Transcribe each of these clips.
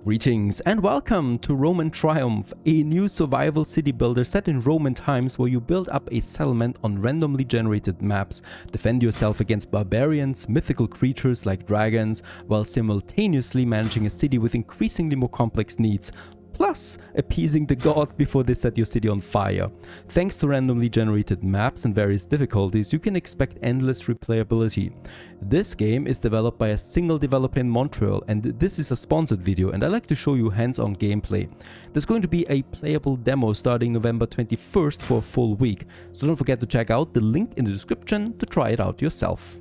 Greetings and welcome to Roman Triumph, a new survival city builder set in Roman times where you build up a settlement on randomly generated maps, defend yourself against barbarians, mythical creatures like dragons, while simultaneously managing a city with increasingly more complex needs, plus appeasing the gods before they set your city on fire. Thanks to randomly generated maps and various difficulties, you can expect endless replayability. This game is developed by a single developer in Montreal, and this is a sponsored video, and I like to show you hands-on gameplay. There's going to be a playable demo starting November 21st for a full week, so don't forget to check out the link in the description to try it out yourself.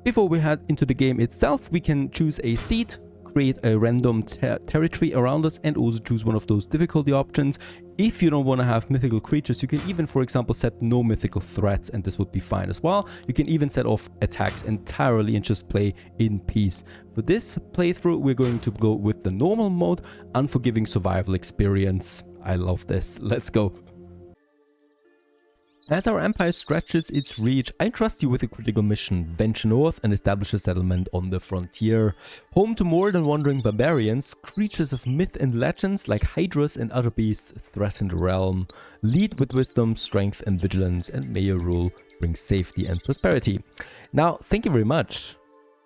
Before we head into the game itself, we can choose a seat, create a random territory around us, and also choose one of those difficulty options. If you don't want to have mythical creatures, you can even, for example, set no mythical threats, and this would be fine as well. You can even set off attacks entirely and just play in peace. For this playthrough, we're going to go with the normal mode, unforgiving survival experience. I love this. Let's go. As our empire stretches its reach, I trust you with a critical mission: venture north and establish a settlement on the frontier. Home to more than wandering barbarians, creatures of myth and legends like Hydras and other beasts threaten the realm. Lead with wisdom, strength and vigilance, and may your rule bring safety and prosperity. Now, thank you very much,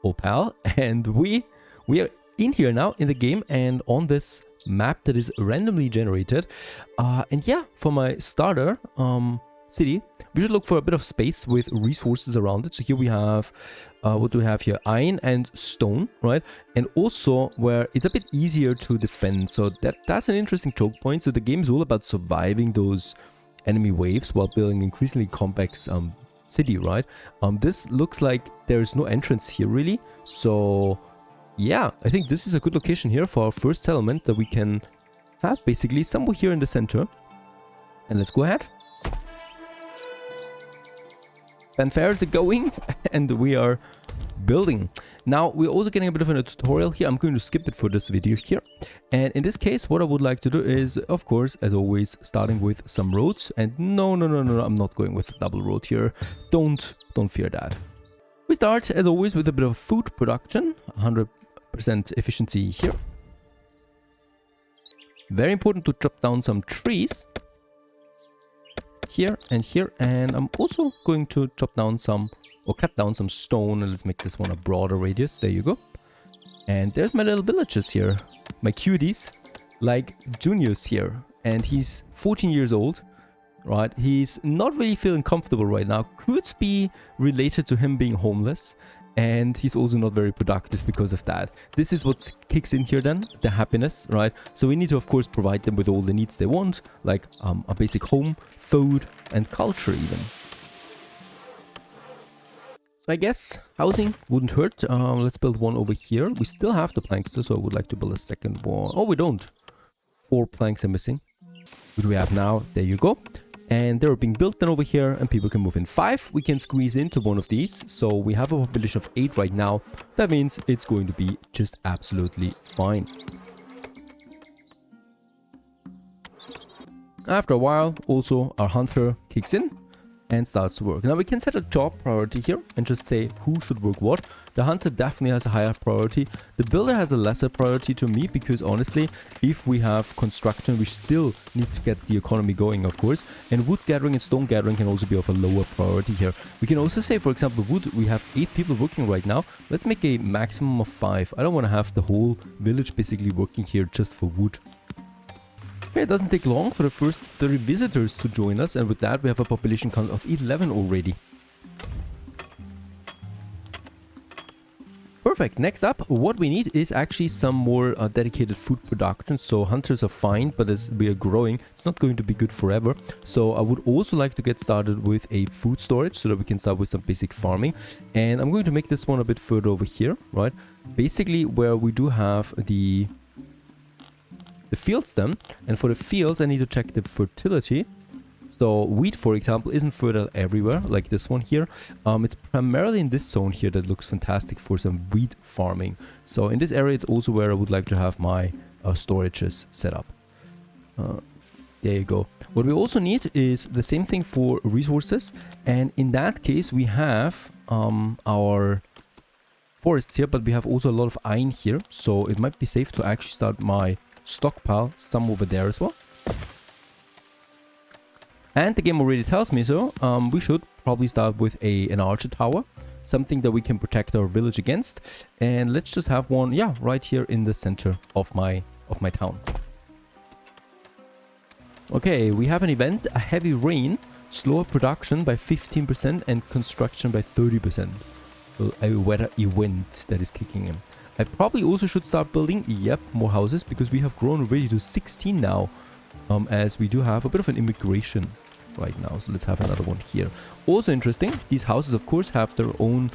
old pal, and we are in here now in the game and on this map that is randomly generated. And yeah, for my starter, city, we should look for a bit of space with resources around it. So here we have, what do we have here? Iron and stone, right? And also where it's a bit easier to defend. So that's an interesting choke point. So the game is all about surviving those enemy waves while building increasingly complex city, right? This looks like there's no entrance here really. So yeah, I think this is a good location here for our first settlement that we can have basically somewhere here in the center. And let's go ahead. Fanfares are going and we are building. Now we're also getting a bit of a tutorial here. I'm going to skip it for this video here. And in this case, what I would like to do is, of course, as always, starting with some roads. And no, I'm not going with a double road here. Don't fear that. We start, as always, with a bit of food production. 100% efficiency here. Very important to chop down some trees. Here, and I'm also going to chop down some, or cut down some stone, and let's make this one a broader radius. There you go. And there's my little villagers here, my cuties, like Junior's here, and he's 14 years old, right? He's not really feeling comfortable right now. Could be related to him being homeless, and he's also not very productive because of that. This is what kicks in here then, the happiness, right? So we need to, of course, provide them with all the needs they want, like a basic home, food, and culture even. So I guess housing wouldn't hurt. Let's build one over here. We still have the planks, so I would like to build a second one. Oh, we don't. 4 planks are missing. What do we have now? There you go. And they're being built then over here, and people can move in. 5, we can squeeze into one of these. So we have a population of 8 right now. That means it's going to be just absolutely fine. After a while, also our hunter kicks in and starts to work. Now we can set a job priority here and just say who should work what. The hunter definitely has a higher priority. The builder has a lesser priority to me because honestly, if we have construction, we still need to get the economy going, of course. And wood gathering and stone gathering can also be of a lower priority here. We can also say, for example, wood, we have 8 people working right now. Let's make a maximum of 5. I don't want to have the whole village basically working here just for wood. Okay, it doesn't take long for the first 30 visitors to join us, and with that we have a population count of 11 already. Perfect. Next up, what we need is actually some more dedicated food production. So hunters are fine, but as we are growing, it's not going to be good forever. So I would also like to get started with a food storage so that we can start with some basic farming. And I'm going to make this one a bit further over here, right? Basically where we do have the fields then, and for the fields I need to check the fertility. So wheat, for example, isn't fertile everywhere like this one here. It's primarily in this zone here that looks fantastic for some wheat farming. So in this area it's also where I would like to have my storages set up. There you go. What we also need is the same thing for resources, and in that case we have our forests here, but we have also a lot of iron here. So it might be safe to actually start my stockpile some over there as well. And the game already tells me so. We should probably start with an archer tower. Something that we can protect our village against. And let's just have one, yeah, right here in the center of my town. Okay, we have an event, a heavy rain, slower production by 15% and construction by 30%. So a weather event that is kicking in. I probably also should start building, yep, more houses, because we have grown already to 16 now. As we do have a bit of an immigration right now. So let's have another one here. Also interesting, these houses of course have their own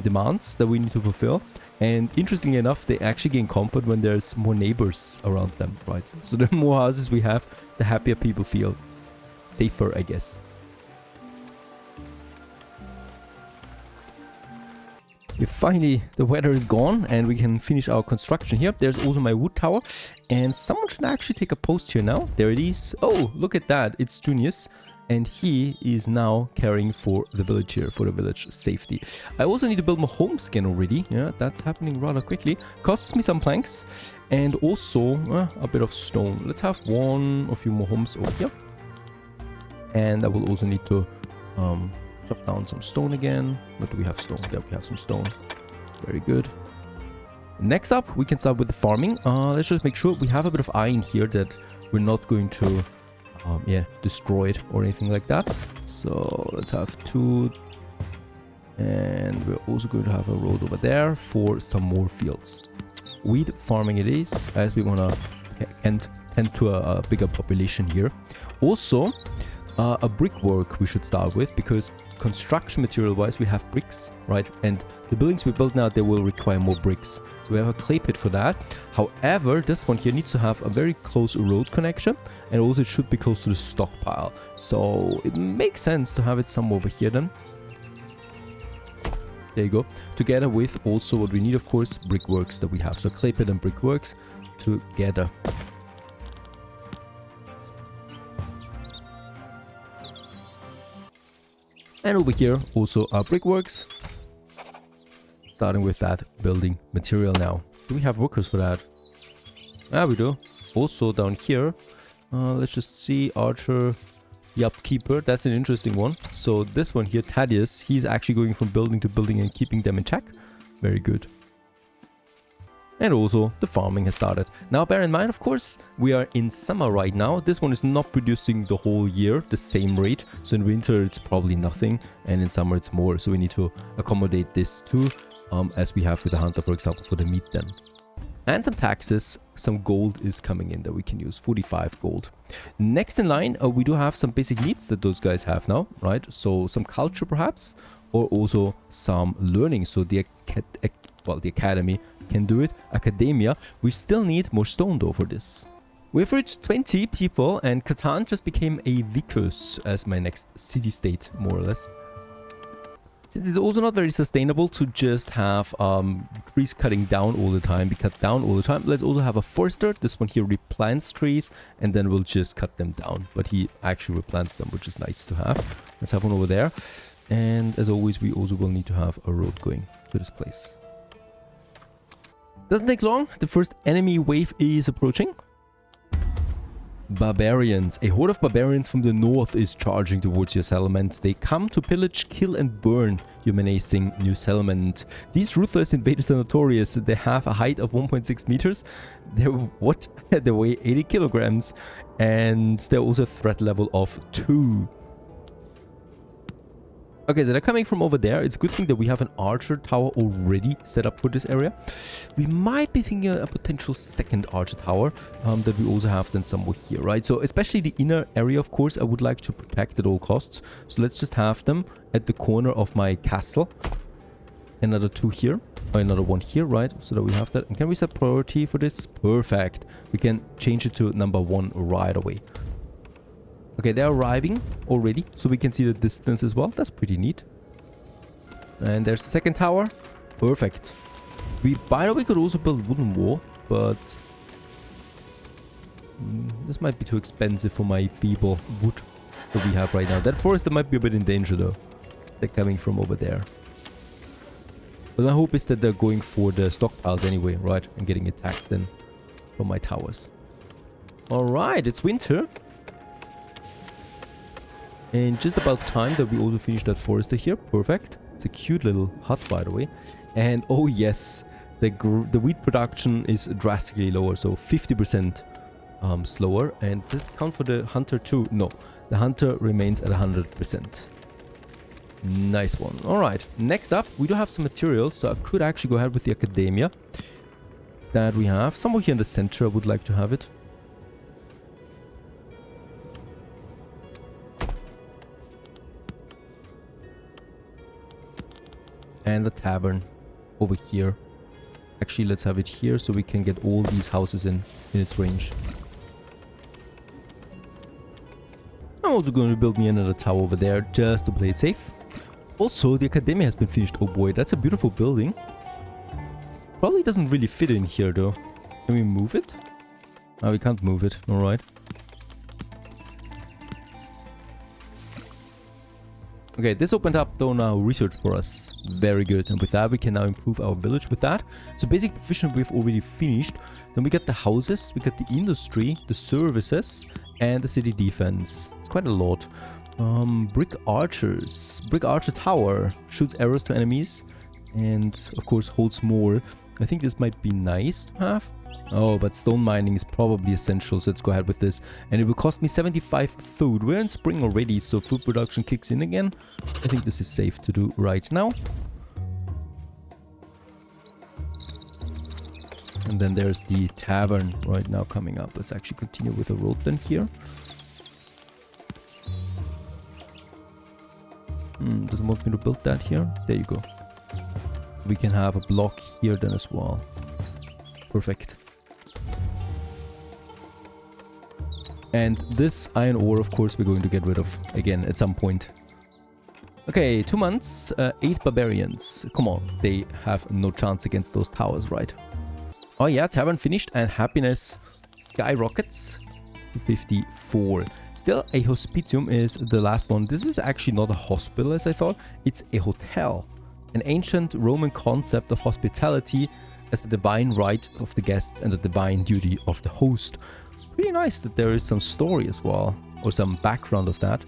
demands that we need to fulfill. And interestingly enough, they actually gain comfort when there's more neighbors around them, right? So the more houses we have, the happier people feel. Safer, I guess. Finally, the weather is gone and we can finish our construction here. There's also my wood tower. And someone should actually take a post here now. There it is. Oh, look at that. It's Junius. And he is now caring for the village here, for the village safety. I also need to build my homes again already. Yeah, that's happening rather quickly. Costs me some planks and also a bit of stone. Let's have a few more homes over here. And I will also need to chop down some stone again. Where do we have stone? There we have some stone. Very good. Next up, we can start with the farming. Let's just make sure we have a bit of iron here that we're not going to destroy it or anything like that. So let's have 2. And we're also going to have a road over there for some more fields. Wheat farming it is, as we want to tend to a bigger population here. Also, a brickwork we should start with, because construction material wise we have bricks, right? And the buildings we build now, they will require more bricks. So we have a clay pit for that. However, this one here needs to have a very close road connection, and also it should be close to the stockpile. So it makes sense to have it somewhere over here then. There you go. Together with also what we need, of course, brickworks that we have. So clay pit and brickworks together. And over here also our brickworks. Starting with that building material now. Do we have workers for that? Ah, we do. Also down here, let's just see, archer, the upkeeper. That's an interesting one. So this one here, Thaddeus, he's actually going from building to building and keeping them in check. Very good. And also the farming has started. Now bear in mind, of course, we are in summer right now. This one is not producing the whole year the same rate. So in winter it's probably nothing, and in summer it's more. So we need to accommodate this too, as we have with the hunter, for example, for the meat then. And some taxes, some gold is coming in that we can use, 45 gold. Next in line, we do have some basic needs that those guys have now, right? So some culture perhaps, or also some learning. So the academy can do it. Academia. We still need more stone though for this. We've reached 20 people and Catan just became a vicus as my next city-state, more or less. Since it's also not very sustainable to just have trees cutting down all the time, be cut down all the time. Let's also have a forester. This one here replants trees and then we'll just cut them down. But he actually replants them, which is nice to have. Let's have one over there. And as always, we also will need to have a road going to this place. Doesn't take long. The first enemy wave is approaching. Barbarians. A horde of barbarians from the north is charging towards your settlement. They come to pillage, kill and burn your menacing new settlement. These ruthless invaders are notorious. They have a height of 1.6 meters. They weigh 80 kilograms. And they're also a threat level of 2. Okay, so they're coming from over there. It's a good thing that we have an archer tower already set up for this area. We might be thinking a potential second archer tower that we also have then somewhere here, right? So especially the inner area, of course, I would like to protect at all costs. So let's just have them at the corner of my castle. Another 2 here, or another 1 here, right? So that we have that. And can we set priority for this? Perfect. We can change it to number 1 right away. Okay, they're arriving already, so we can see the distance as well. That's pretty neat. And there's the second tower. Perfect. By the way, could also build wooden wall, but this might be too expensive for my feeble wood that we have right now. That forest might be a bit in danger though. They're coming from over there. But my hope is that they're going for the stockpiles anyway, right? And getting attacked then from my towers. Alright, it's winter. And just about time that we also finish that forester here. Perfect. It's a cute little hut, by the way. And oh yes, the wheat production is drastically lower. So 50% slower. And does it count for the hunter too? No. The hunter remains at 100%. Nice one. Alright, next up, we do have some materials. So I could actually go ahead with the academia that we have. Somewhere here in the center, I would like to have it. And the tavern over here. Actually, let's have it here so we can get all these houses in its range. I'm also going to build me another tower over there just to play it safe. Also, the academia has been finished. Oh boy, that's a beautiful building. Probably doesn't really fit in here though. Can we move it? Oh, we can't move it. Alright. Okay, this opened up though now research for us. Very good. And with that, we can now improve our village with that. So basic provision we've already finished. Then we got the houses, we got the industry, the services, and the city defense. It's quite a lot. Brick archers. Brick archer tower. Shoots arrows to enemies. And of course holds more. I think this might be nice to have. Oh, but stone mining is probably essential, so let's go ahead with this. And it will cost me 75 food. We're in spring already, so food production kicks in again. I think this is safe to do right now. And then there's the tavern right now coming up. Let's actually continue with the road then here. Doesn't want me to build that here. There you go. We can have a block here then as well. Perfect. And this iron ore, of course, we're going to get rid of again at some point. Okay, 2 months, 8 barbarians. Come on, they have no chance against those towers, right? Oh yeah, tavern finished and happiness skyrockets to 54. Still, a hospitium is the last one. This is actually not a hospital as I thought. It's a hotel. An ancient Roman concept of hospitality as the divine right of the guests and the divine duty of the host. Pretty nice that there is some story as well, or some background of that.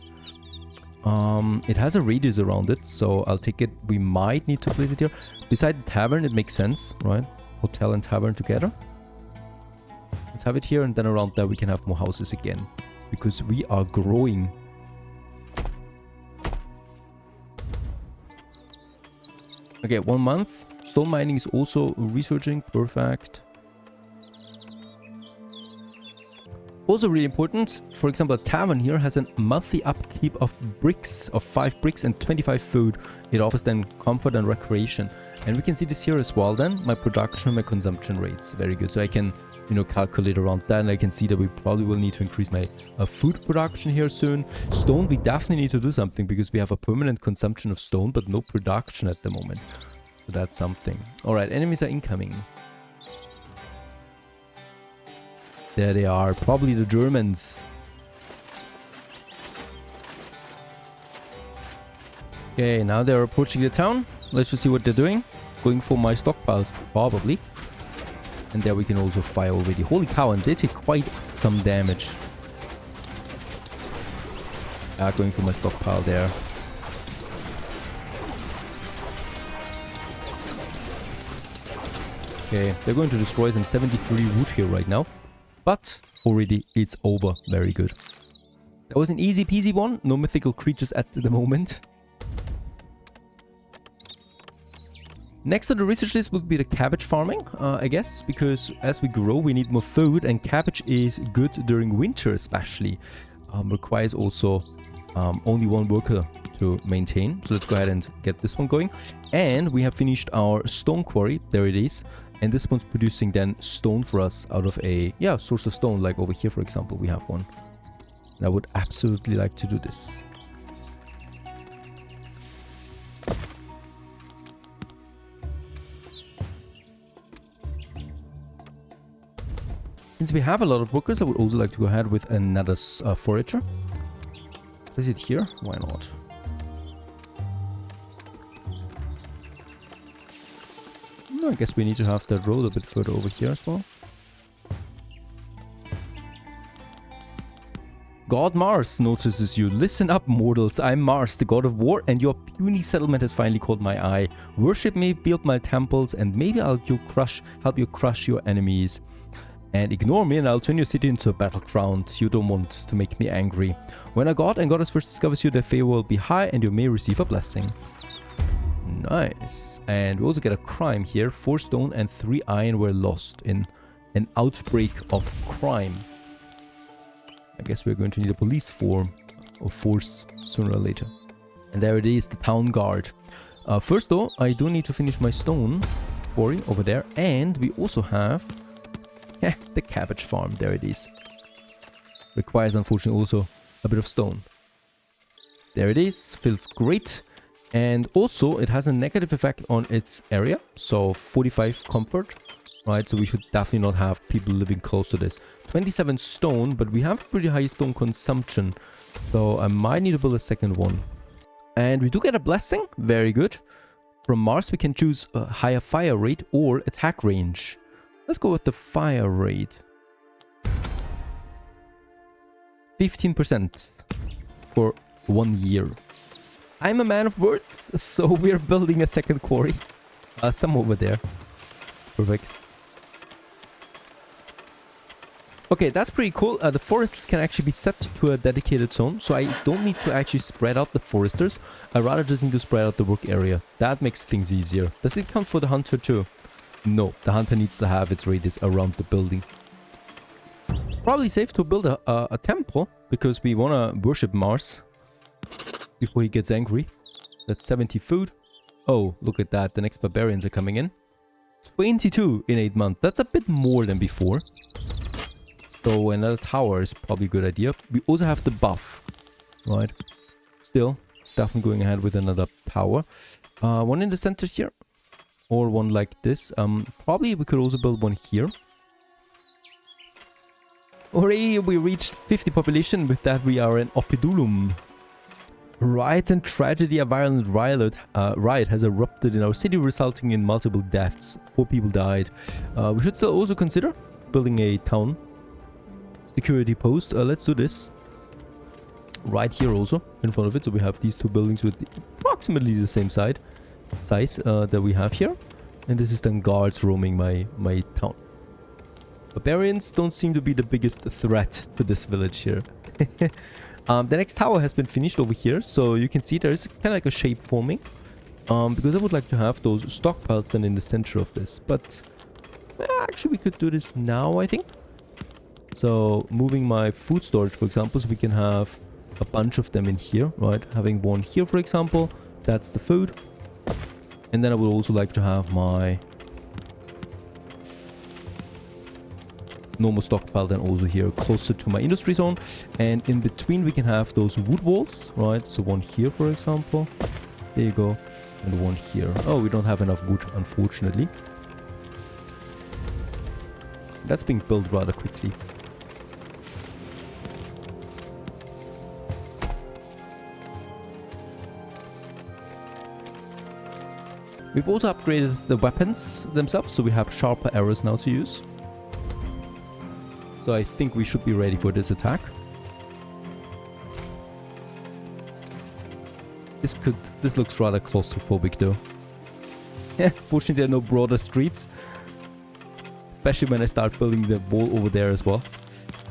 It has a radius around it, so I'll take it. We might need to place it here. Beside the tavern, it makes sense, right? Hotel and tavern together. Let's have it here, and then around there we can have more houses again, because we are growing. Okay, 1 month. Stone mining is also researching. Perfect. Also really important, for example, a tavern here has a monthly upkeep of bricks, of 5 bricks and 25 food. It offers then comfort and recreation. And we can see this here as well then, my production and my consumption rates. Very good. So I can, you know, calculate around that, and I can see that we probably will need to increase my food production here soon. Stone, we definitely need to do something because we have a permanent consumption of stone, but no production at the moment. So that's something. Alright, enemies are incoming. There they are, probably the Germans. Okay, now they're approaching the town. Let's just see what they're doing. Going for my stockpiles, probably. And there we can also fire already. Holy cow, and they take quite some damage. Going for my stockpile there. Okay, they're going to destroy some 73 wood here right now. But already it's over. Very good. That was an easy peasy one. No mythical creatures at the moment. Next on the research list would be the cabbage farming, I guess. Because as we grow, we need more food. And cabbage is good during winter especially. Requires also only 1 worker to maintain. So let's go ahead and get this one going. And we have finished our stone quarry. There it is. And this one's producing then stone for us out of a, source of stone. Like over here, for example, we have one. And I would absolutely like to do this. Since we have a lot of workers, I would also like to go ahead with another forager. Is it here? Why not? I guess we need to have that road a bit further over here as well. God Mars notices you. Listen up, mortals. I'm Mars, the god of war, and your puny settlement has finally caught my eye. Worship me, build my temples, and maybe help you crush your enemies. And ignore me and I'll turn your city into a battleground. You don't want to make me angry. When a god and goddess first discovers you, their favor will be high and you may receive a blessing. Nice. And we also get a crime here. 4 stone and 3 iron were lost in an outbreak of crime. I guess we're going to need a police force sooner or later. And there it is, the town guard. First though, I do need to finish my stone quarry over there. And we also have the cabbage farm. There it is. Requires unfortunately also a bit of stone. There it is. Feels great. And also it has a negative effect on its area. So 45 comfort. Right, so we should definitely not have people living close to this. 27 stone, but we have pretty high stone consumption. So I might need to build a second one. And we do get a blessing. Very good. From Mars, we can choose a higher fire rate or attack range. Let's go with the fire rate. 15% for 1 year. I'm a man of words, so we're building a second quarry. Some over there. Perfect. Okay, that's pretty cool. The forests can actually be set to a dedicated zone, so I don't need to actually spread out the foresters. I rather just need to spread out the work area. That makes things easier. Does it count for the hunter too? No, the hunter needs to have its radius around the building. It's probably safe to build a temple, because we want to worship Mars before he gets angry. That's 70 food. Oh, look at that. The next barbarians are coming in. 22 in 8 months. That's a bit more than before. So another tower is probably a good idea. We also have the buff, right? Still, definitely going ahead with another tower. One in the center here. Or one like this. Probably we could also build one here. Hooray, we reached 50 population. With that we are in Opidulum. Riots and tragedy. A violent riot has erupted in our city, resulting in multiple deaths. 4 people died. We should still also consider building a town security post. Let's do this. Right here also, in front of it. So we have these 2 buildings with approximately the same size that we have here. And this is then guards roaming my town. Barbarians don't seem to be the biggest threat to this village here. The next tower has been finished over here. So you can see there is kind of like a shape forming. Because I would like to have those stockpiles then in the center of this. But actually we could do this now, I think. So moving my food storage, for example, so we can have a bunch of them in here, right? Having one here, for example, that's the food. And then I would also like to have my normal stockpile then also here closer to my industry zone. And in between we can have those wood walls, right? So one here, for example. There you go. And one here. Oh, we don't have enough wood, unfortunately. That's being built rather quickly. We've also upgraded the weapons themselves, so we have sharper arrows now to use. So I think we should be ready for this attack. This looks rather claustrophobic though. Yeah, fortunately there are no broader streets. Especially when I start building the wall over there as well.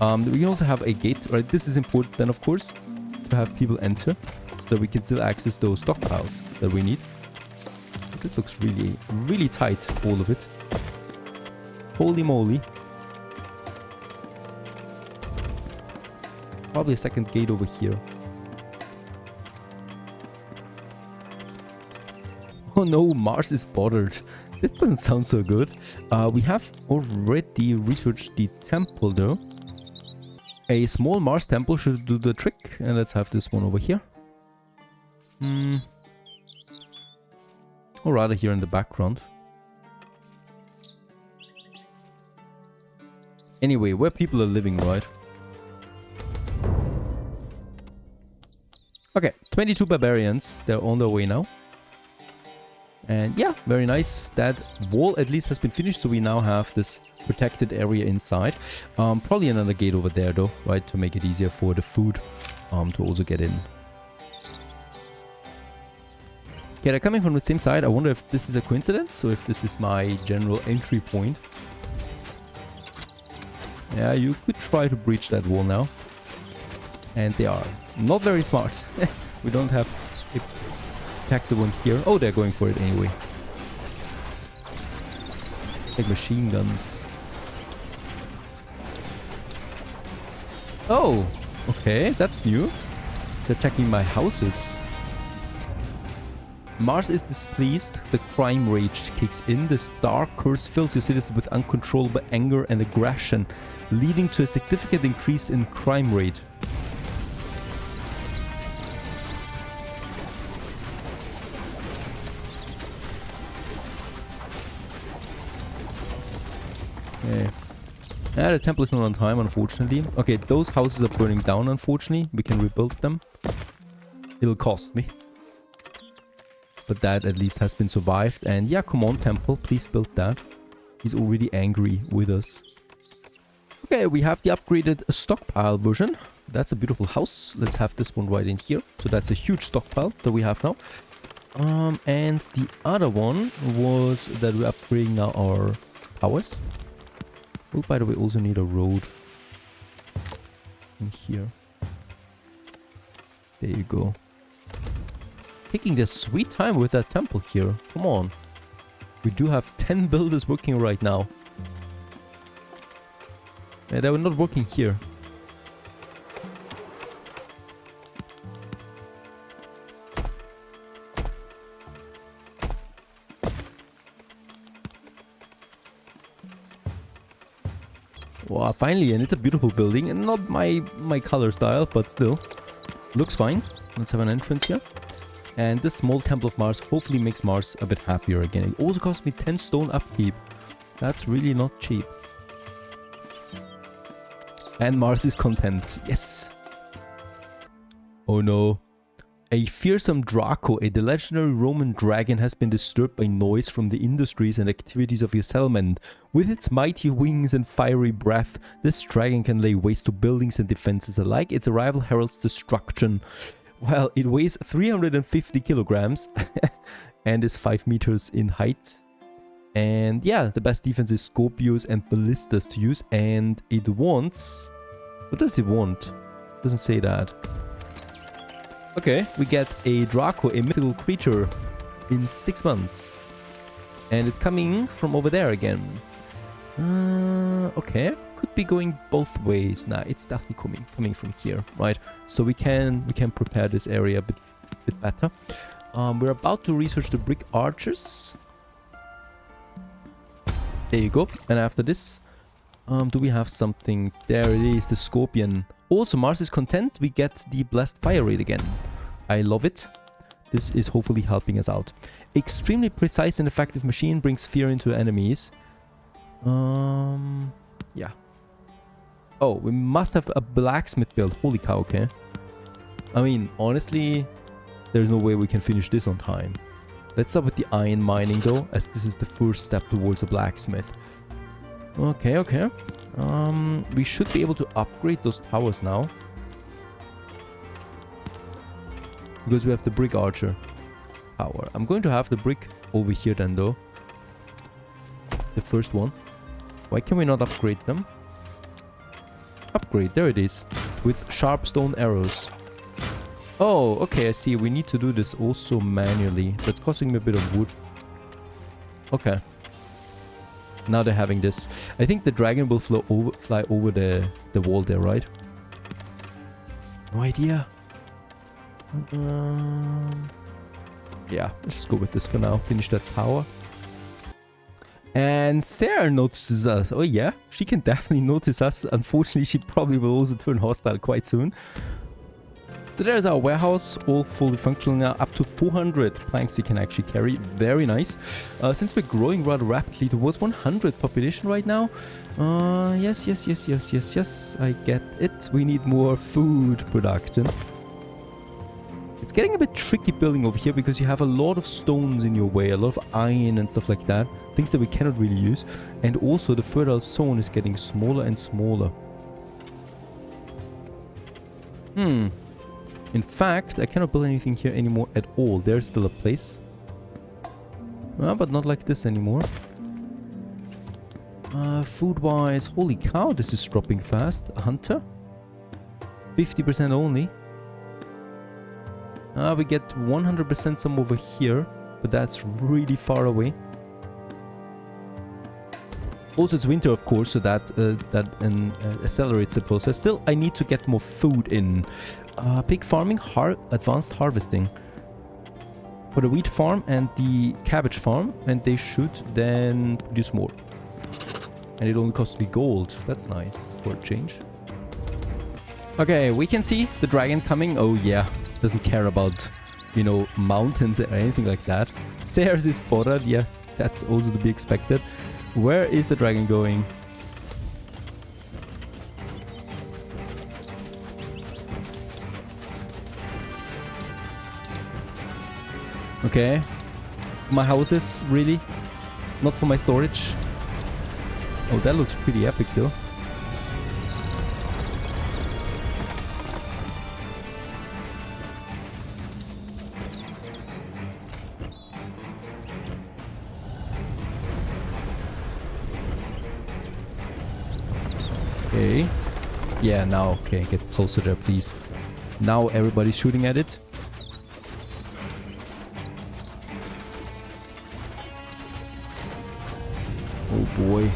We can also have a gate, right? This is important then, of course, to have people enter, so that we can still access those stockpiles that we need. This looks really, really tight, all of it. Holy moly. Probably a second gate over here. Oh no, Mars is bothered. This doesn't sound so good. We have already researched the temple though. A small Mars temple should do the trick. And let's have this one over here. Or rather here in the background. Anyway, where people are living, right? Okay, 22 barbarians. They're on their way now. And yeah, very nice. That wall at least has been finished, so we now have this protected area inside. Probably another gate over there though, right? To make it easier for the food to also get in. Okay, they're coming from the same side. I wonder if this is a coincidence or if this is my general entry point. Yeah, you could try to breach that wall now. And they are not very smart. We don't have a protected one here. Oh, they're going for it anyway. Like machine guns. Oh, okay, that's new. They're attacking my houses. Mars is displeased, the crime rage kicks in, the star curse fills your citizens with uncontrollable anger and aggression, leading to a significant increase in crime rate. Okay. Yeah, the temple is not on time, unfortunately. Okay, those houses are burning down, unfortunately. We can rebuild them. It'll cost me. But that at least has been survived. And yeah, come on, temple, please build that. He's already angry with us. Okay, we have the upgraded stockpile version. That's a beautiful house. Let's have this one right in here. So that's a huge stockpile that we have now. And the other one was that we're upgrading now our towers. Oh, by the way, also need a road in here. There you go. Taking their sweet time with that temple here. Come on. We do have 10 builders working right now. Yeah, they were not working here. Wow, finally, and it's a beautiful building. And not my color style, but still. Looks fine. Let's have an entrance here. And this small temple of Mars hopefully makes Mars a bit happier again. It also cost me 10 stone upkeep. That's really not cheap. And Mars is content. Yes! Oh no. A fearsome Draco, the legendary Roman dragon, has been disturbed by noise from the industries and activities of your settlement. With its mighty wings and fiery breath, this dragon can lay waste to buildings and defenses alike. Its arrival heralds destruction. Well, it weighs 350 kilograms and is 5 meters in height. And yeah, the best defense is Scorpios and ballistas to use. And it wants... What does it want? Doesn't say that. Okay, we get a Draco, a mythical creature, in 6 months. And it's coming from over there again. Okay. Could be going both ways. Nah, it's definitely coming from here, right? So we can prepare this area a bit better. We're about to research the brick archers. There you go. And after this, do we have something? There it is, the scorpion. Also, Mars is content. We get the blessed fire rate again. I love it. This is hopefully helping us out. Extremely precise and effective machine brings fear into enemies. Yeah. Oh, we must have a blacksmith build. Holy cow, okay. I mean, honestly, there's no way we can finish this on time. Let's start with the iron mining though, as this is the first step towards a blacksmith. Okay, okay. We should be able to upgrade those towers now. Because we have the brick archer tower. I'm going to have the brick over here then though. The first one. Why can we not upgrade them? Upgrade, there it is. With sharp stone arrows. Oh, okay, I see. We need to do this also manually. That's costing me a bit of wood. Okay. Now they're having this. I think the dragon will fly over the wall there, right? No idea. Yeah, let's just go with this for now. Finish that tower. And Sarah notices us. Oh yeah, she can definitely notice us. Unfortunately, she probably will also turn hostile quite soon. So there's our warehouse, all fully functional now. Up to 400 planks you can actually carry. Very nice. Since we're growing rather rapidly towards 100 population right now. Yes. I get it. We need more food production. It's getting a bit tricky building over here because you have a lot of stones in your way, a lot of iron and stuff like that. Things that we cannot really use. And also the fertile zone is getting smaller and smaller. In fact, I cannot build anything here anymore at all. There's still a place. But not like this anymore. Food-wise, holy cow, this is dropping fast. A hunter? 50% only. We get 100% some over here, but that's really far away. Also, it's winter, of course, so that accelerates the process. Still, I need to get more food in. Pig farming, advanced harvesting. For the wheat farm and the cabbage farm, and they should then produce more. And it only costs me gold. That's nice for a change. Okay, we can see the dragon coming. Oh yeah, doesn't care about, you know, mountains or anything like that. Ceres is spotted. Yeah, that's also to be expected. Where is the dragon going? Okay. My houses, really? Not for my storage? Oh, that looks pretty epic though. Okay. Yeah, now, okay, get closer there, please. Now everybody's shooting at it. Oh boy.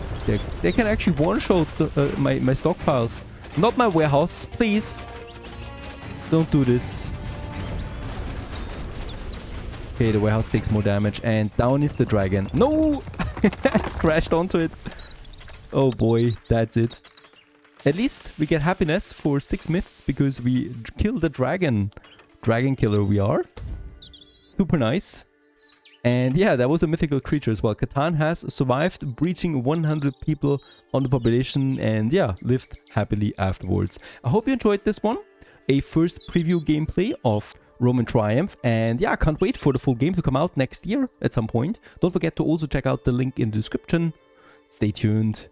They can actually one-shot my stockpiles. Not my warehouse, please. Don't do this. Okay, the warehouse takes more damage. And down is the dragon. No! Crashed onto it. Oh boy, that's it. At least we get happiness for 6 myths because we killed the dragon. Dragon killer we are. Super nice. And yeah, that was a mythical creature as well. Catan has survived, breaching 100 people on the population, and yeah, lived happily afterwards. I hope you enjoyed this one. A first preview gameplay of Roman Triumph. And yeah, I can't wait for the full game to come out next year at some point. Don't forget to also check out the link in the description. Stay tuned.